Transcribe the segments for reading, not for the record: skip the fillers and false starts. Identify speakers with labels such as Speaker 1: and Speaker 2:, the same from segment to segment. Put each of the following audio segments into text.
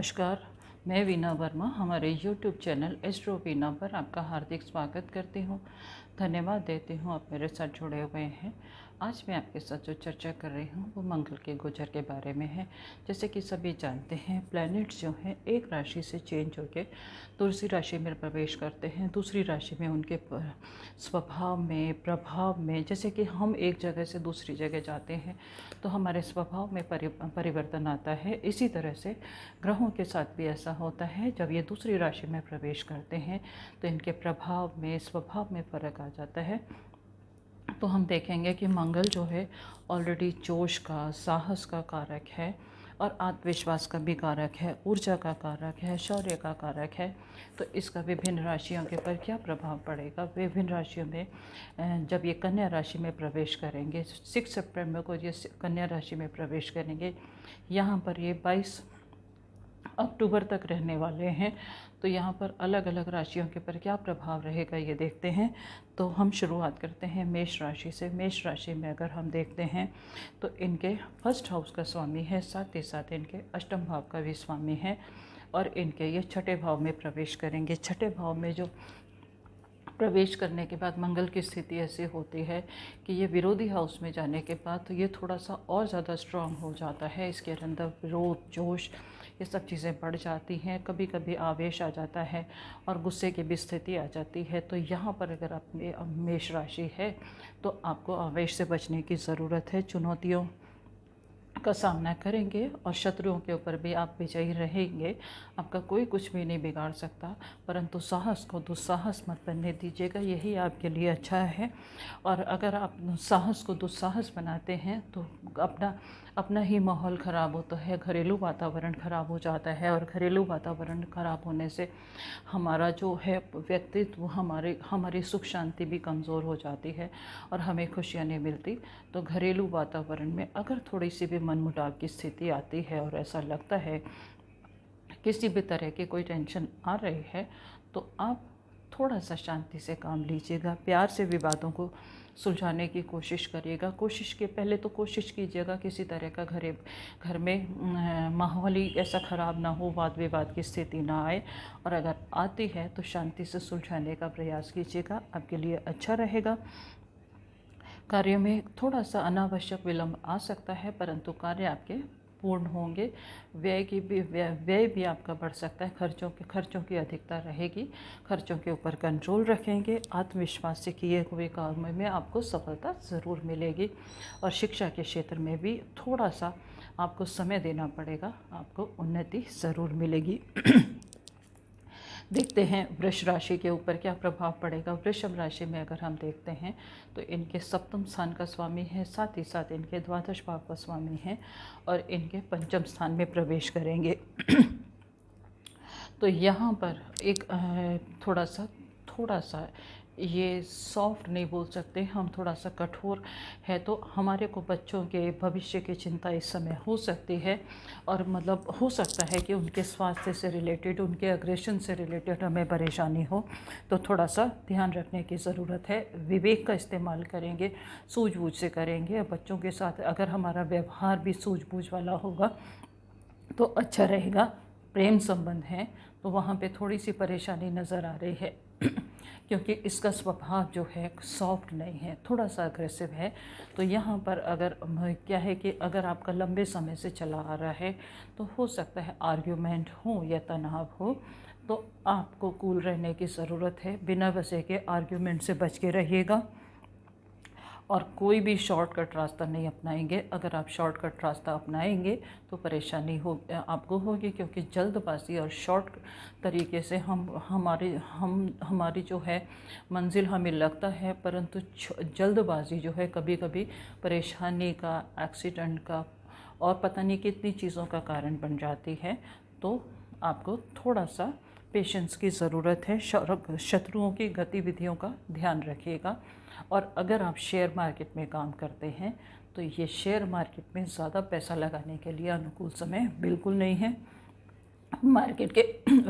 Speaker 1: नमस्कार, मैं वीना वर्मा हमारे YouTube चैनल एस्ट्रो वीना पर आपका हार्दिक स्वागत करती हूँ। धन्यवाद देती हूँ आप मेरे साथ जुड़े हुए हैं। आज मैं आपके साथ जो चर्चा कर रही हूँ वो मंगल के गोचर के बारे में है। जैसे कि सभी जानते हैं, प्लैनेट्स जो हैं एक राशि से चेंज होकर दूसरी राशि में प्रवेश करते हैं। दूसरी राशि में उनके स्वभाव में, प्रभाव में, जैसे कि हम एक जगह से दूसरी जगह जाते हैं तो हमारे स्वभाव में परिवर्तन आता है। इसी तरह से ग्रहों के साथ भी ऐसा होता है। जब ये दूसरी राशि में प्रवेश करते हैं तो इनके प्रभाव में, स्वभाव में फ़र्क आ जाता है। तो हम देखेंगे कि मंगल जो है ऑलरेडी जोश का, साहस का कारक है और आत्मविश्वास का भी कारक है, ऊर्जा का कारक है, शौर्य का कारक है। तो इसका विभिन्न राशियों के ऊपर क्या प्रभाव पड़ेगा? विभिन्न राशियों में जब ये कन्या राशि में प्रवेश करेंगे, 6 सितंबर को ये कन्या राशि में प्रवेश करेंगे। यहाँ पर ये 22 अक्टूबर तक रहने वाले हैं। तो यहाँ पर अलग अलग राशियों के ऊपर क्या प्रभाव रहेगा ये देखते हैं। तो हम शुरुआत करते हैं मेष राशि से। मेष राशि में अगर हम देखते हैं तो इनके फर्स्ट हाउस का स्वामी है, साथ ही साथ इनके अष्टम भाव का भी स्वामी है और इनके ये छठे भाव में प्रवेश करेंगे। छठे भाव में जो प्रवेश करने के बाद मंगल की स्थिति ऐसी होती है कि ये विरोधी हाउस में जाने के बाद तो ये थोड़ा सा और ज़्यादा स्ट्रांग हो जाता है। इसके अंदर विरोध, जोश, ये सब चीज़ें बढ़ जाती हैं। कभी कभी आवेश आ जाता है और गुस्से की भी स्थिति आ जाती है। तो यहाँ पर अगर आप मेष राशि है तो आपको आवेश से बचने की ज़रूरत है। चुनौतियों का सामना करेंगे और शत्रुओं के ऊपर भी आप विजयी रहेंगे। आपका कोई कुछ भी नहीं बिगाड़ सकता, परंतु साहस को दुस्साहस मत बनने दीजिएगा, यही आपके लिए अच्छा है। और अगर आप साहस को दुस्साहस बनाते हैं तो अपना ही माहौल ख़राब होता है, घरेलू वातावरण ख़राब हो जाता है और घरेलू वातावरण ख़राब होने से हमारा जो है व्यक्तित्व, हमारी सुख शांति भी कमज़ोर हो जाती है और हमें खुशियाँ नहीं मिलती। तो घरेलू वातावरण में अगर थोड़ी सी भी मनमुटाव की स्थिति आती है और ऐसा लगता है किसी भी तरह की कोई टेंशन आ रही है तो आप थोड़ा सा शांति से काम लीजिएगा, प्यार से विवादों को सुलझाने की कोशिश करिएगा। कोशिश कीजिएगा किसी तरह का घर में माहौल ही ऐसा ख़राब ना हो, वाद विवाद की स्थिति ना आए, और अगर आती है तो शांति से सुलझाने का प्रयास कीजिएगा, आपके लिए अच्छा रहेगा। कार्य में थोड़ा सा अनावश्यक विलंब आ सकता है, परंतु कार्य आपके पूर्ण होंगे। व्यय भी आपका बढ़ सकता है। खर्चों की अधिकता रहेगी। खर्चों के ऊपर कंट्रोल रखेंगे। आत्मविश्वास से किए हुए काम में आपको सफलता ज़रूर मिलेगी और शिक्षा के क्षेत्र में भी थोड़ा सा आपको समय देना पड़ेगा, आपको उन्नति ज़रूर मिलेगी। देखते हैं वृष राशि के ऊपर क्या प्रभाव पड़ेगा। वृषभ राशि में अगर हम देखते हैं तो इनके सप्तम स्थान का स्वामी है, साथ ही साथ इनके द्वादश भाव का स्वामी है और इनके पंचम स्थान में प्रवेश करेंगे। तो यहाँ पर एक थोड़ा सा ये सॉफ्ट नहीं बोल सकते हम, थोड़ा सा कठोर है। तो हमारे को बच्चों के भविष्य की चिंता इस समय हो सकती है और मतलब हो सकता है कि उनके स्वास्थ्य से रिलेटेड, उनके अग्रेशन से रिलेटेड हमें परेशानी हो, तो थोड़ा सा ध्यान रखने की ज़रूरत है। विवेक का इस्तेमाल करेंगे, सूझबूझ से करेंगे। बच्चों के साथ अगर हमारा व्यवहार भी सूझबूझ वाला होगा तो अच्छा रहेगा। प्रेम संबंध है तो वहाँ पे थोड़ी सी परेशानी नज़र आ रही है क्योंकि इसका स्वभाव जो है सॉफ्ट नहीं है, थोड़ा सा अग्रेसिव है। तो यहाँ पर अगर क्या है कि अगर आपका लंबे समय से चला आ रहा है तो हो सकता है आर्ग्यूमेंट हो या तनाव हो, तो आपको कूल रहने की ज़रूरत है। बिना वजह के आर्ग्यूमेंट से बच के रहिएगा और कोई भी शॉर्टकट रास्ता नहीं अपनाएंगे। अगर आप शॉर्टकट रास्ता अपनाएंगे तो परेशानी आपको होगी, क्योंकि जल्दबाजी और शॉर्ट तरीके से हमारी जो है मंजिल हमें लगता है, परंतु जल्दबाजी जो है कभी कभी परेशानी का, एक्सीडेंट का और पता नहीं कितनी चीज़ों का कारण बन जाती है। तो आपको थोड़ा सा पेशेंस की ज़रूरत है। शत्रुओं की गतिविधियों का ध्यान रखिएगा। और अगर आप शेयर मार्केट में काम करते हैं तो ये शेयर मार्केट में ज़्यादा पैसा लगाने के लिए अनुकूल समय बिल्कुल नहीं है। मार्केट के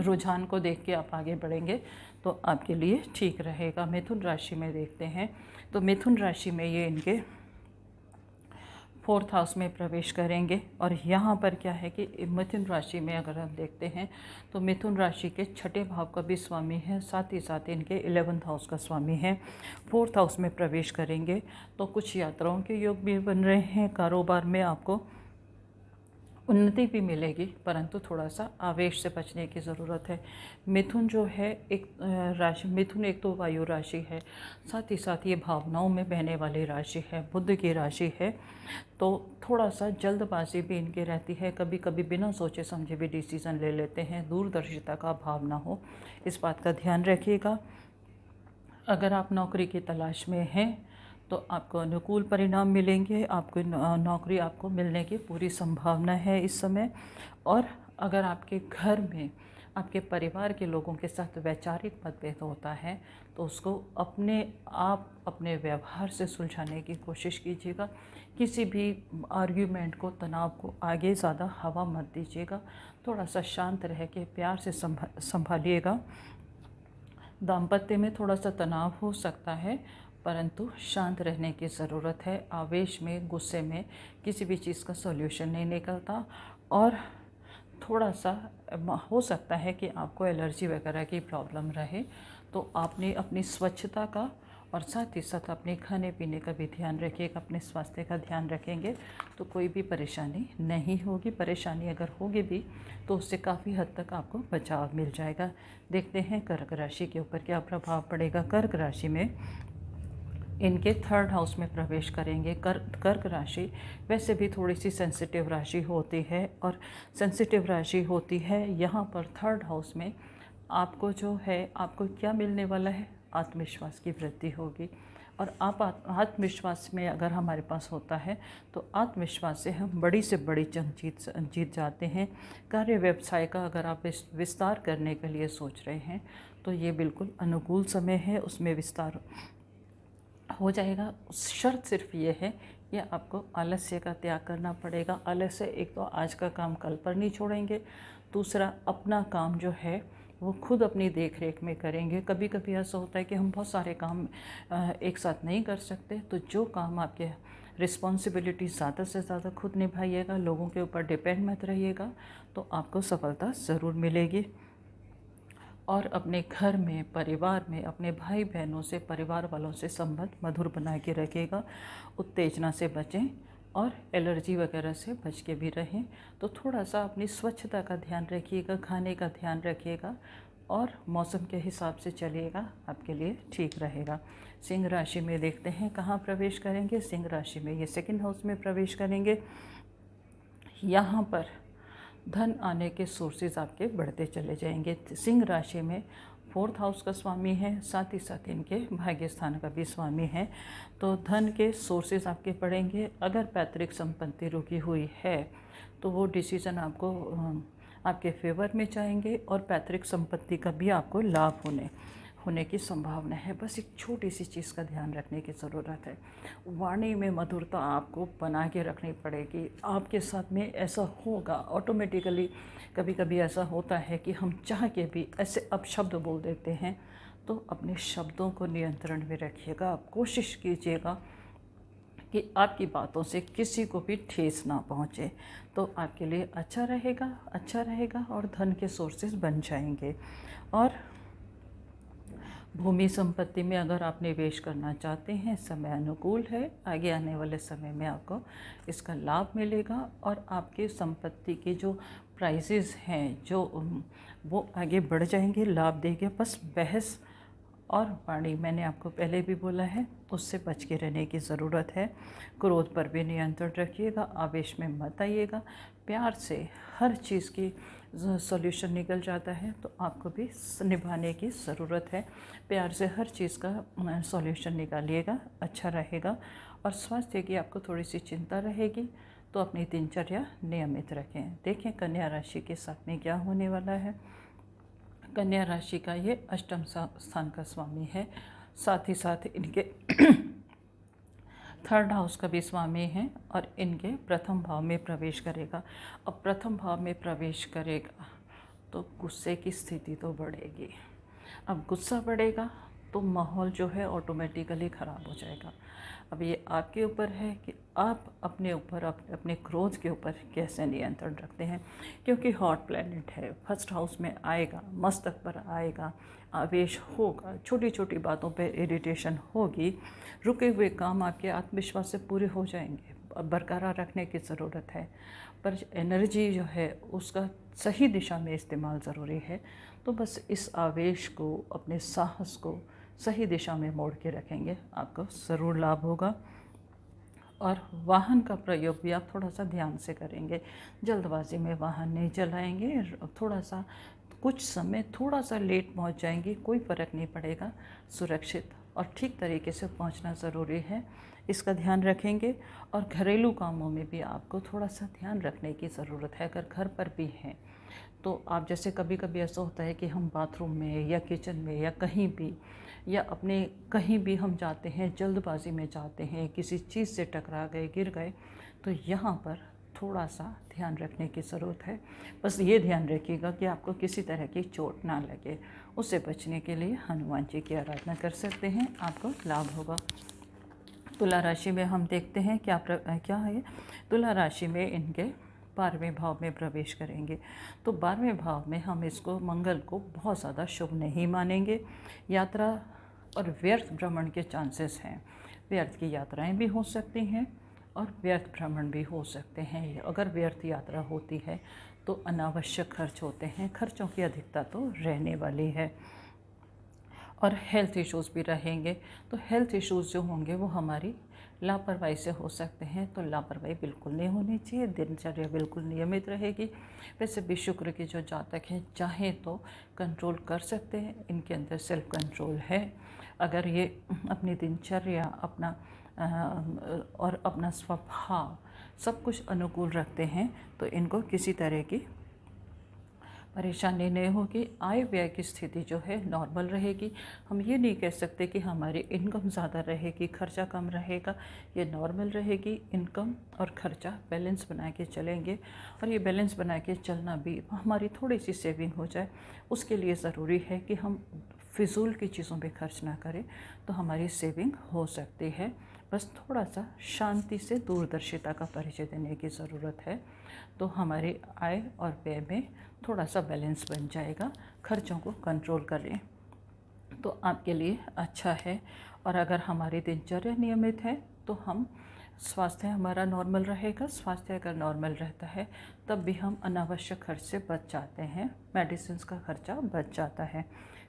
Speaker 1: रुझान को देख के आप आगे बढ़ेंगे तो आपके लिए ठीक रहेगा। मिथुन राशि में देखते हैं तो मिथुन राशि में ये इनके फोर्थ हाउस में प्रवेश करेंगे। और यहाँ पर क्या है कि मिथुन राशि में अगर हम देखते हैं तो मिथुन राशि के छठे भाव का भी स्वामी है, साथ ही साथ इनके 11th हाउस का स्वामी है। फोर्थ हाउस में प्रवेश करेंगे तो कुछ यात्राओं के योग भी बन रहे हैं। कारोबार में आपको उन्नति भी मिलेगी, परंतु थोड़ा सा आवेश से बचने की ज़रूरत है। मिथुन जो है एक राशि, मिथुन एक तो वायु राशि है, साथ ही साथ ये भावनाओं में बहने वाली राशि है, बुध की राशि है। तो थोड़ा सा जल्दबाजी भी इनकी रहती है, कभी कभी बिना सोचे समझे भी डिसीज़न ले लेते हैं। दूरदर्शिता का अभाव ना हो, इस बात का ध्यान रखिएगा। अगर आप नौकरी की तलाश में हैं तो आपको अनुकूल परिणाम मिलेंगे, आपको नौकरी आपको मिलने की पूरी संभावना है इस समय। और अगर आपके घर में आपके परिवार के लोगों के साथ वैचारिक मतभेद होता है तो उसको अपने व्यवहार से सुलझाने की कोशिश कीजिएगा। किसी भी आर्ग्यूमेंट को, तनाव को आगे ज़्यादा हवा मत दीजिएगा, थोड़ा सा शांत रह के प्यार से संभालिएगा। दाम्पत्य में थोड़ा सा तनाव हो सकता है, परंतु शांत रहने की ज़रूरत है। आवेश में, गुस्से में किसी भी चीज़ का सॉल्यूशन नहीं निकलता। और थोड़ा सा हो सकता है कि आपको एलर्जी वगैरह की प्रॉब्लम रहे, तो आपने अपनी स्वच्छता का और साथ ही साथ अपने खाने पीने का भी ध्यान रखिएगा। अपने स्वास्थ्य का ध्यान रखेंगे तो कोई भी परेशानी नहीं होगी। परेशानी अगर होगी भी तो उससे काफ़ी हद तक आपको बचाव मिल जाएगा। देखते हैं कर्क राशि के ऊपर क्या प्रभाव पड़ेगा। कर्क राशि में इनके थर्ड हाउस में प्रवेश करेंगे। कर्क राशि वैसे भी थोड़ी सी सेंसिटिव राशि होती है, और सेंसिटिव राशि होती है यहाँ पर थर्ड हाउस में। आपको जो है, आपको क्या मिलने वाला है, आत्मविश्वास की वृद्धि होगी। और आप आत्मविश्वास में अगर हमारे पास होता है तो आत्मविश्वास से हम बड़ी से बड़ी जंग जीत जाते हैं। कार्य व्यवसाय का अगर आप विस्तार करने के लिए सोच रहे हैं तो ये बिल्कुल अनुकूल समय है, उसमें विस्तार हो जाएगा। शर्त सिर्फ ये है कि आपको आलस्य का त्याग करना पड़ेगा। आलस्य, एक तो आज का काम कल पर नहीं छोड़ेंगे, दूसरा अपना काम जो है वो खुद अपनी देख रेख में करेंगे। कभी कभी ऐसा होता है कि हम बहुत सारे काम एक साथ नहीं कर सकते, तो जो काम आपके रिस्पॉन्सिबिलिटी ज़्यादा से ज़्यादा खुद निभाइएगा, लोगों के ऊपर डिपेंड मत रहिएगा, तो आपको सफलता ज़रूर मिलेगी। और अपने घर में, परिवार में, अपने भाई बहनों से, परिवार वालों से संबंध मधुर बना के रखिएगा। उत्तेजना से बचें और एलर्जी वगैरह से बच के भी रहें। तो थोड़ा सा अपनी स्वच्छता का ध्यान रखिएगा, खाने का ध्यान रखिएगा और मौसम के हिसाब से चलिएगा, आपके लिए ठीक रहेगा। सिंह राशि में देखते हैं कहाँ प्रवेश करेंगे। सिंह राशि में ये सेकंड हाउस में प्रवेश करेंगे। यहाँ पर धन आने के सोर्सेज आपके बढ़ते चले जाएंगे। सिंह राशि में फोर्थ हाउस का स्वामी है, साथ ही साथ इनके भाग्य स्थान का भी स्वामी है, तो धन के सोर्सेज आपके बढ़ेंगे। अगर पैतृक संपत्ति रुकी हुई है तो वो डिसीज़न आपको आपके फेवर में जाएंगे और पैतृक संपत्ति का भी आपको लाभ होने की संभावना है। बस एक छोटी सी चीज़ का ध्यान रखने की ज़रूरत है, वाणी में मधुरता आपको बना के रखनी पड़ेगी। आपके साथ में ऐसा होगा ऑटोमेटिकली। कभी कभी ऐसा होता है कि हम चाह के भी ऐसे अपशब्द बोल देते हैं, तो अपने शब्दों को नियंत्रण में रखिएगा। आप कोशिश कीजिएगा कि आपकी बातों से किसी को भी ठेस ना पहुँचे, तो आपके लिए अच्छा रहेगा और धन के सोर्सेज बन जाएंगे। और भूमि संपत्ति में अगर आप निवेश करना चाहते हैं, समय अनुकूल है। आगे आने वाले समय में आपको इसका लाभ मिलेगा और आपके संपत्ति के जो प्राइसेस हैं जो वो आगे बढ़ जाएंगे, लाभ देंगे। बस बहस और वाणी, मैंने आपको पहले भी बोला है, उससे बच के रहने की ज़रूरत है। क्रोध पर भी नियंत्रण रखिएगा, आवेश में मत आइएगा। प्यार से हर चीज़ की सॉल्यूशन निकल जाता है, तो आपको भी निभाने की ज़रूरत है। प्यार से हर चीज़ का सॉल्यूशन निकालिएगा, अच्छा रहेगा। और स्वास्थ्य की आपको थोड़ी सी चिंता रहेगी, तो अपनी दिनचर्या नियमित रखें। देखें कन्या राशि के साथ में क्या होने वाला है। कन्या राशि का ये अष्टम स्थान का स्वामी है, साथ ही साथ इनके थर्ड हाउस का भी स्वामी है और इनके प्रथम भाव में प्रवेश करेगा। अब प्रथम भाव में प्रवेश करेगा तो गुस्से की स्थिति तो बढ़ेगी। अब गुस्सा बढ़ेगा तो माहौल जो है ऑटोमेटिकली ख़राब हो जाएगा। अब ये आपके ऊपर है कि आप अपने ऊपर अपने क्रोध के ऊपर कैसे नियंत्रण रखते हैं, क्योंकि हॉट प्लैनेट है, फर्स्ट हाउस में आएगा, मस्तक पर आएगा, आवेश होगा, छोटी छोटी बातों पे इरिटेशन होगी, रुके हुए काम आपके आत्मविश्वास से पूरे हो जाएंगे। बरकरार रखने की ज़रूरत है, पर एनर्जी जो है उसका सही दिशा में इस्तेमाल ज़रूरी है। तो बस इस आवेश को, अपने साहस को सही दिशा में मोड़ के रखेंगे, आपको ज़रूर लाभ होगा। और वाहन का प्रयोग भी आप थोड़ा सा ध्यान से करेंगे, जल्दबाजी में वाहन नहीं चलाएंगे। थोड़ा सा कुछ समय थोड़ा सा लेट पहुंच जाएंगे, कोई फ़र्क नहीं पड़ेगा, सुरक्षित और ठीक तरीके से पहुंचना ज़रूरी है, इसका ध्यान रखेंगे। और घरेलू कामों में भी आपको थोड़ा सा ध्यान रखने की ज़रूरत है। अगर घर पर भी हैं तो आप, जैसे कभी कभी ऐसा होता है कि हम बाथरूम में या किचन में या कहीं भी, या अपने कहीं भी हम जाते हैं, जल्दबाजी में जाते हैं, किसी चीज़ से टकरा गए, गिर गए, तो यहाँ पर थोड़ा सा ध्यान रखने की ज़रूरत है। बस ये ध्यान रखिएगा कि आपको किसी तरह की चोट ना लगे। उससे बचने के लिए हनुमान जी की आराधना कर सकते हैं, आपको लाभ होगा। तुला राशि में हम देखते हैं क्या है। तुला राशि में इनके 12वें भाव में प्रवेश करेंगे। तो 12वें भाव में हम इसको, मंगल को, बहुत ज़्यादा शुभ नहीं मानेंगे। यात्रा और व्यर्थ भ्रमण के चांसेस हैं। व्यर्थ की यात्राएं भी हो सकती हैं और व्यर्थ भ्रमण भी हो सकते हैं। अगर व्यर्थ यात्रा होती है तो अनावश्यक खर्च होते हैं, खर्चों की अधिकता तो रहने वाली है। और हेल्थ इश्यूज़ भी रहेंगे। तो हेल्थ इश्यूज़ जो होंगे वो हमारी लापरवाही से हो सकते हैं, तो लापरवाही बिल्कुल नहीं होनी चाहिए। दिनचर्या बिल्कुल नियमित रहेगी। वैसे भी शुक्र के जो जातक हैं चाहे तो कंट्रोल कर सकते हैं, इनके अंदर सेल्फ कंट्रोल है। अगर ये अपनी दिनचर्या, अपना और अपना स्वभाव सब कुछ अनुकूल रखते हैं तो इनको किसी तरह की परेशानी नहीं होगी। आय व्यय की स्थिति जो है नॉर्मल रहेगी। हम ये नहीं कह सकते कि हमारी इनकम ज़्यादा रहेगी, खर्चा कम रहेगा। ये नॉर्मल रहेगी। इनकम और खर्चा बैलेंस बना के चलेंगे, और ये बैलेंस बना के चलना भी, हमारी थोड़ी सी सेविंग हो जाए, उसके लिए ज़रूरी है कि हम फिजूल की चीज़ों पे खर्च ना करें, तो हमारी सेविंग हो सकती है। बस थोड़ा सा शांति से दूरदर्शिता का परिचय देने की ज़रूरत है, तो हमारी आय और व्यय में थोड़ा सा बैलेंस बन जाएगा। खर्चों को कंट्रोल करें तो आपके लिए अच्छा है। और अगर हमारी दिनचर्या नियमित है तो हम, स्वास्थ्य हमारा नॉर्मल रहेगा। स्वास्थ्य अगर नॉर्मल रहता है तब भी हम अनावश्यक खर्च से बच जाते हैं, मेडिसिन का खर्चा बच जाता है।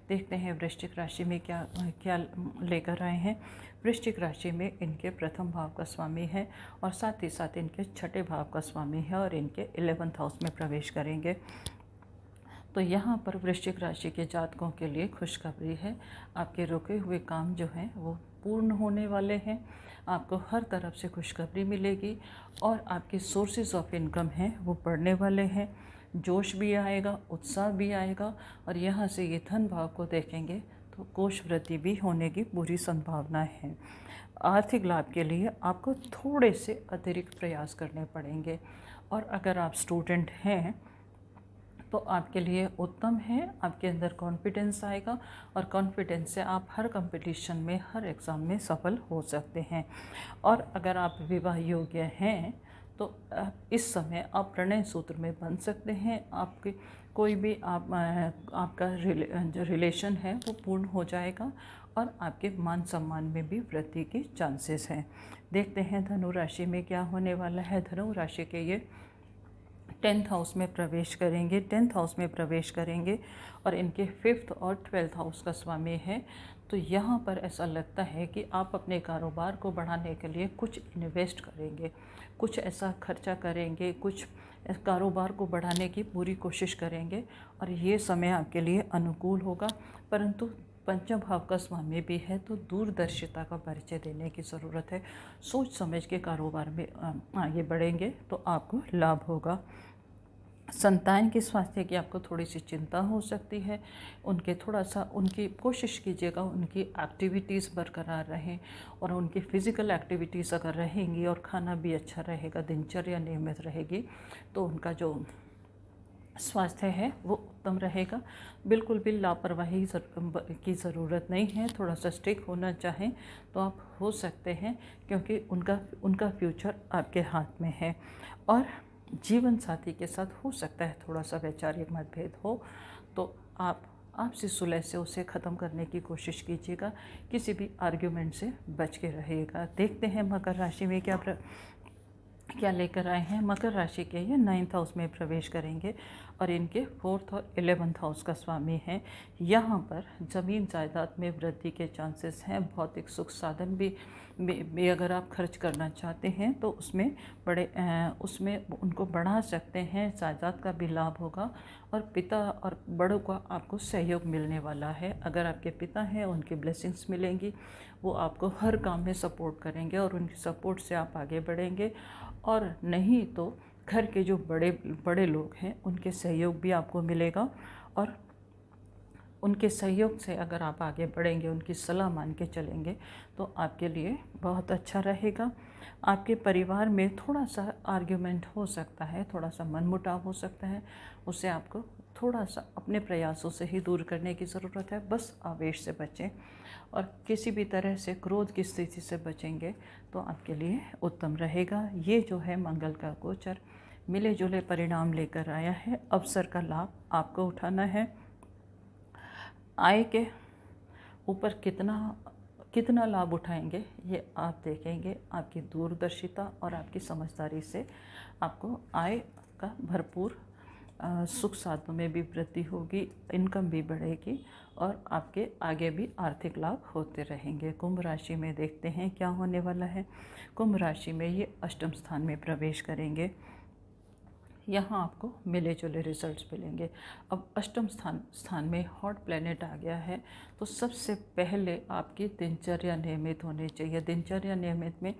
Speaker 1: देखते हैं वृश्चिक राशि में क्या क्या लेकर आए हैं। वृश्चिक राशि में इनके प्रथम भाव का स्वामी है और साथ ही साथ इनके छठे भाव का स्वामी है, और इनके 11th हाउस में प्रवेश करेंगे। तो यहाँ पर वृश्चिक राशि के जातकों के लिए खुशखबरी है। आपके रुके हुए काम जो हैं वो पूर्ण होने वाले हैं। आपको हर तरफ से खुशखबरी मिलेगी, और आपके सोर्सेज ऑफ इनकम हैं वो बढ़ने वाले हैं। जोश भी आएगा, उत्साह भी आएगा, और यहाँ से ये धन भाव को देखेंगे तो कोष वृद्धि भी होने की पूरी संभावना है। आर्थिक लाभ के लिए आपको थोड़े से अतिरिक्त प्रयास करने पड़ेंगे, और अगर आप स्टूडेंट हैं तो आपके लिए उत्तम है। आपके अंदर कॉन्फिडेंस आएगा, और कॉन्फिडेंस से आप हर कंपटीशन में, हर एग्ज़ाम में सफल हो सकते हैं। और अगर आप विवाह योग्य हैं तो इस समय आप प्रणय सूत्र में बंध सकते हैं। आपके कोई भी आपका जो रिलेशन है वो पूर्ण हो जाएगा, और आपके मान सम्मान में भी वृद्धि के चांसेस हैं। देखते हैं धनु राशि में क्या होने वाला है। धनु राशि के ये 10th हाउस में प्रवेश करेंगे। 10th हाउस में प्रवेश करेंगे और इनके 5th और 12th हाउस का स्वामी है। तो यहाँ पर ऐसा लगता है कि आप अपने कारोबार को बढ़ाने के लिए कुछ इन्वेस्ट करेंगे, कुछ ऐसा खर्चा करेंगे, कुछ कारोबार को बढ़ाने की पूरी कोशिश करेंगे, और ये समय आपके लिए अनुकूल होगा। परंतु पंचम भाव का स्वामी भी है, तो दूरदर्शिता का परिचय देने की ज़रूरत है। सोच समझ के कारोबार में आगे बढ़ेंगे तो आपको लाभ होगा। संतान के स्वास्थ्य की आपको थोड़ी सी चिंता हो सकती है। उनकी कोशिश कीजिएगा उनकी एक्टिविटीज़ बरकरार रहें, और उनकी फ़िज़िकल एक्टिविटीज़ अगर रहेंगी और खाना भी अच्छा रहेगा, दिनचर्या नियमित रहेगी, तो उनका जो स्वास्थ्य है वो उत्तम रहेगा। बिल्कुल भी लापरवाही की ज़रूरत नहीं है। थोड़ा सा स्ट्रिक होना चाहें तो आप हो सकते हैं, क्योंकि उनका उनका फ्यूचर आपके हाथ में है। और जीवन साथी के साथ हो सकता है थोड़ा सा वैचारिक मतभेद हो, तो आप आपसी सुलह से उसे ख़त्म करने की कोशिश कीजिएगा। किसी भी आर्ग्यूमेंट से बच के रहिएगा। देखते हैं मकर राशि में क्या लेकर आए हैं। मकर राशि के ये 9th हाउस में प्रवेश करेंगे और इनके 4th और 11th हाउस का स्वामी है। यहाँ पर ज़मीन जायदाद में वृद्धि के चांसेस हैं। भौतिक सुख साधन भी अगर आप खर्च करना चाहते हैं तो उसमें उनको बढ़ा सकते हैं। जायदाद का भी लाभ होगा और पिता और बड़ों का आपको सहयोग मिलने वाला है। अगर आपके पिता हैं उनकी ब्लेसिंग्स मिलेंगी, वो आपको हर काम में सपोर्ट करेंगे और उनकी सपोर्ट से आप आगे बढ़ेंगे। और नहीं तो घर के जो बड़े बड़े लोग हैं उनके सहयोग भी आपको मिलेगा, और उनके सहयोग से अगर आप आगे बढ़ेंगे, उनकी सलाह मान के चलेंगे तो आपके लिए बहुत अच्छा रहेगा। आपके परिवार में थोड़ा सा आर्ग्यूमेंट हो सकता है, थोड़ा सा मनमुटाव हो सकता है, उससे आपको थोड़ा सा अपने प्रयासों से ही दूर करने की ज़रूरत है। बस आवेश से बचें और किसी भी तरह से क्रोध की स्थिति से बचेंगे तो आपके लिए उत्तम रहेगा। ये जो है मंगल का गोचर मिले जुले परिणाम लेकर आया है। अवसर का लाभ आपको उठाना है। आय के ऊपर कितना कितना लाभ उठाएंगे ये आप देखेंगे। आपकी दूरदर्शिता और आपकी समझदारी से आपको आय का भरपूर सुख साधनों में भी वृद्धि होगी, इनकम भी बढ़ेगी और आपके आगे भी आर्थिक लाभ होते रहेंगे। कुंभ राशि में देखते हैं क्या होने वाला है। कुंभ राशि में ये अष्टम स्थान में प्रवेश करेंगे। यहाँ आपको मिले जुले रिजल्ट्स मिलेंगे। अब अष्टम स्थान में हॉट प्लैनेट आ गया है, तो सबसे पहले आपकी दिनचर्या नियमित होनी चाहिए। दिनचर्या नियमित में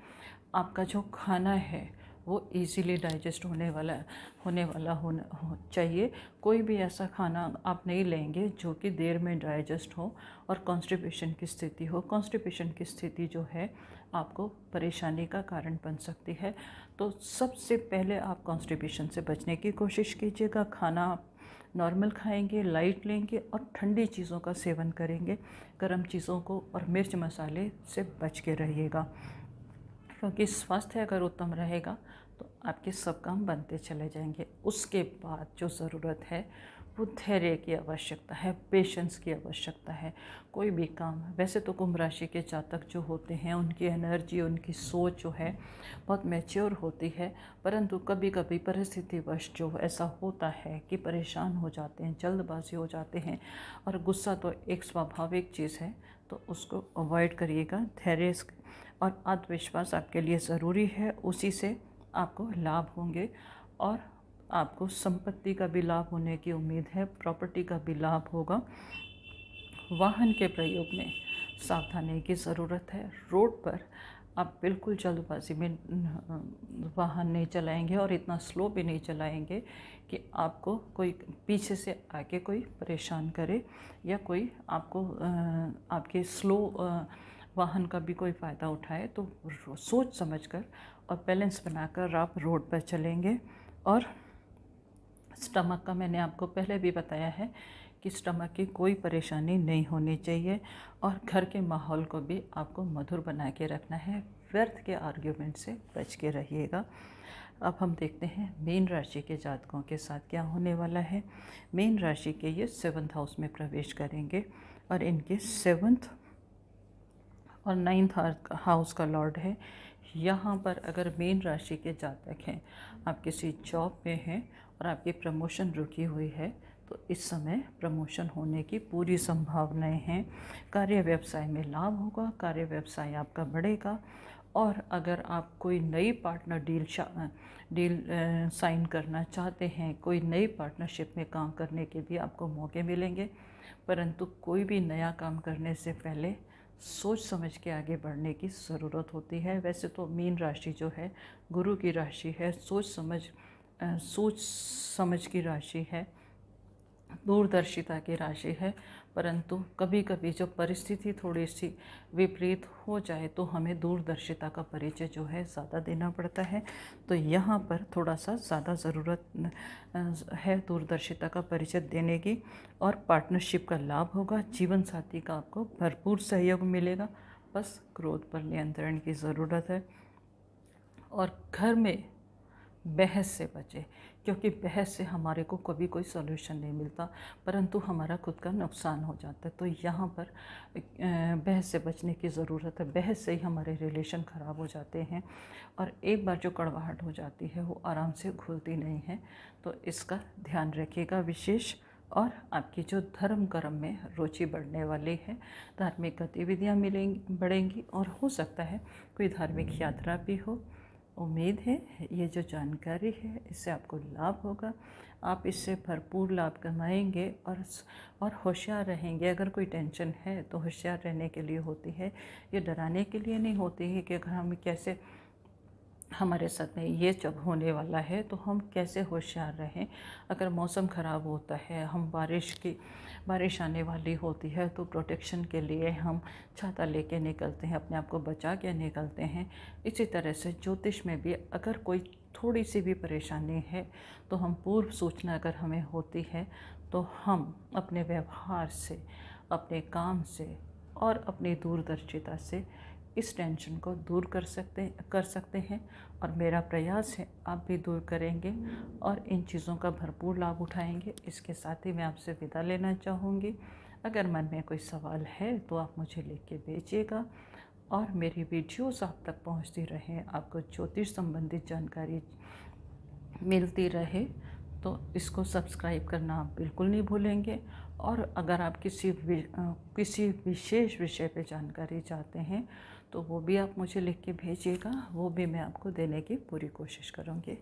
Speaker 1: आपका जो खाना है वो इजीली डाइजेस्ट होने वाला होना चाहिए। कोई भी ऐसा खाना आप नहीं लेंगे जो कि देर में डाइजेस्ट हो और कॉन्स्टिपेशन की स्थिति हो। कॉन्स्टिपेशन की स्थिति जो है आपको परेशानी का कारण बन सकती है। तो सबसे पहले आप कॉन्स्टिपेशन से बचने की कोशिश कीजिएगा। खाना आप नॉर्मल खाएंगे, लाइट लेंगे और ठंडी चीज़ों का सेवन करेंगे। गर्म चीज़ों को और मिर्च मसाले से बच के रहिएगा, क्योंकि स्वास्थ्य अगर उत्तम रहेगा तो आपके सब काम बनते चले जाएंगे। उसके बाद जो ज़रूरत है वो धैर्य की आवश्यकता है, पेशेंस की आवश्यकता है। कोई भी काम, वैसे तो कुंभ राशि के जातक जो होते हैं उनकी एनर्जी, उनकी सोच जो है बहुत मैच्योर होती है, परंतु कभी कभी परिस्थितिवश जो ऐसा होता है कि परेशान हो जाते हैं, जल्दबाजी हो जाते हैं। और गुस्सा तो एक स्वाभाविक चीज़ है, तो उसको अवॉइड करिएगा। धैर्य और आत्मविश्वास आपके लिए ज़रूरी है, उसी से आपको लाभ होंगे और आपको संपत्ति का भी लाभ होने की उम्मीद है, प्रॉपर्टी का भी लाभ होगा। वाहन के प्रयोग में सावधानी की ज़रूरत है। रोड पर आप बिल्कुल जल्दबाजी में वाहन नहीं चलाएंगे और इतना स्लो भी नहीं चलाएंगे कि आपको कोई पीछे से आके कोई परेशान करे या कोई आपको आपके स्लो वाहन का भी कोई फ़ायदा उठाए। तो सोच समझकर और बैलेंस बनाकर आप रोड पर चलेंगे। और स्टमक का मैंने आपको पहले भी बताया है कि स्टमक की कोई परेशानी नहीं होनी चाहिए और घर के माहौल को भी आपको मधुर बना के रखना है। व्यर्थ के आर्ग्यूमेंट से बच के रहिएगा। अब हम देखते हैं मीन राशि के जातकों के साथ क्या होने वाला है। मीन राशि के ये 7th हाउस में प्रवेश करेंगे और इनके 7th और 9th हाउस का लॉर्ड है। यहाँ पर अगर मीन राशि के जातक हैं, आप किसी जॉब में हैं और आपकी प्रमोशन रुकी हुई है, तो इस समय प्रमोशन होने की पूरी संभावनाएं हैं। कार्य व्यवसाय में लाभ होगा, कार्य व्यवसाय आपका बढ़ेगा। और अगर आप कोई नई पार्टनर डील साइन करना चाहते हैं, कोई नई पार्टनरशिप में काम करने के भी आपको मौके मिलेंगे। परंतु कोई भी नया काम करने से पहले सोच समझ के आगे बढ़ने की ज़रूरत होती है। वैसे तो मीन राशि जो है गुरु की राशि है, सोच समझ की राशि है, दूरदर्शिता की राशि है, परंतु कभी कभी जब परिस्थिति थोड़ी सी विपरीत हो जाए तो हमें दूरदर्शिता का परिचय जो है ज़्यादा देना पड़ता है। तो यहाँ पर थोड़ा सा ज़्यादा ज़रूरत है दूरदर्शिता का परिचय देने की। और पार्टनरशिप का लाभ होगा, जीवन साथी का आपको भरपूर सहयोग मिलेगा। बस क्रोध पर नियंत्रण की ज़रूरत है। और घर में बहस से बचें, क्योंकि बहस से हमारे को कभी कोई सॉल्यूशन नहीं मिलता, परंतु हमारा खुद का नुकसान हो जाता है। तो यहाँ पर बहस से बचने की ज़रूरत है। बहस से ही हमारे रिलेशन ख़राब हो जाते हैं और एक बार जो कड़वाहट हो जाती है वो आराम से घुलती नहीं है। तो इसका ध्यान रखिएगा विशेष। और आपकी जो धर्म कर्म में रुचि बढ़ने वाली है, धार्मिक गतिविधियाँ मिलेंगी, बढ़ेंगी और हो सकता है कोई धार्मिक यात्रा भी हो। उम्मीद है ये जो जानकारी है इससे आपको लाभ होगा, आप इससे भरपूर लाभ कमाएंगे और होशियार रहेंगे। अगर कोई टेंशन है तो होशियार रहने के लिए होती है, ये डराने के लिए नहीं होती है कि अगर हम कैसे हमारे साथ में ये जब होने वाला है तो हम कैसे होशियार रहें। अगर मौसम ख़राब होता है, हम बारिश आने वाली होती है तो प्रोटेक्शन के लिए हम छाता लेके निकलते हैं, अपने आप को बचा के निकलते हैं। इसी तरह से ज्योतिष में भी अगर कोई थोड़ी सी भी परेशानी है तो हम पूर्व सूचना अगर हमें होती है तो हम अपने व्यवहार से, अपने काम से और अपनी दूरदर्शिता से इस टेंशन को दूर कर सकते हैं। और मेरा प्रयास है आप भी दूर करेंगे और इन चीज़ों का भरपूर लाभ उठाएंगे। इसके साथ ही मैं आपसे विदा लेना चाहूँगी। अगर मन में कोई सवाल है तो आप मुझे लिख के भेजिएगा और मेरी वीडियोस आप तक पहुँचती रहें, आपको ज्योतिष संबंधित जानकारी मिलती रहे तो इसको सब्सक्राइब करना आप बिल्कुल नहीं भूलेंगे। और अगर आप किसी विशेष विषय पे जानकारी चाहते हैं तो वो भी आप मुझे लिख के भेजिएगा, वो भी मैं आपको देने की पूरी कोशिश करूँगी।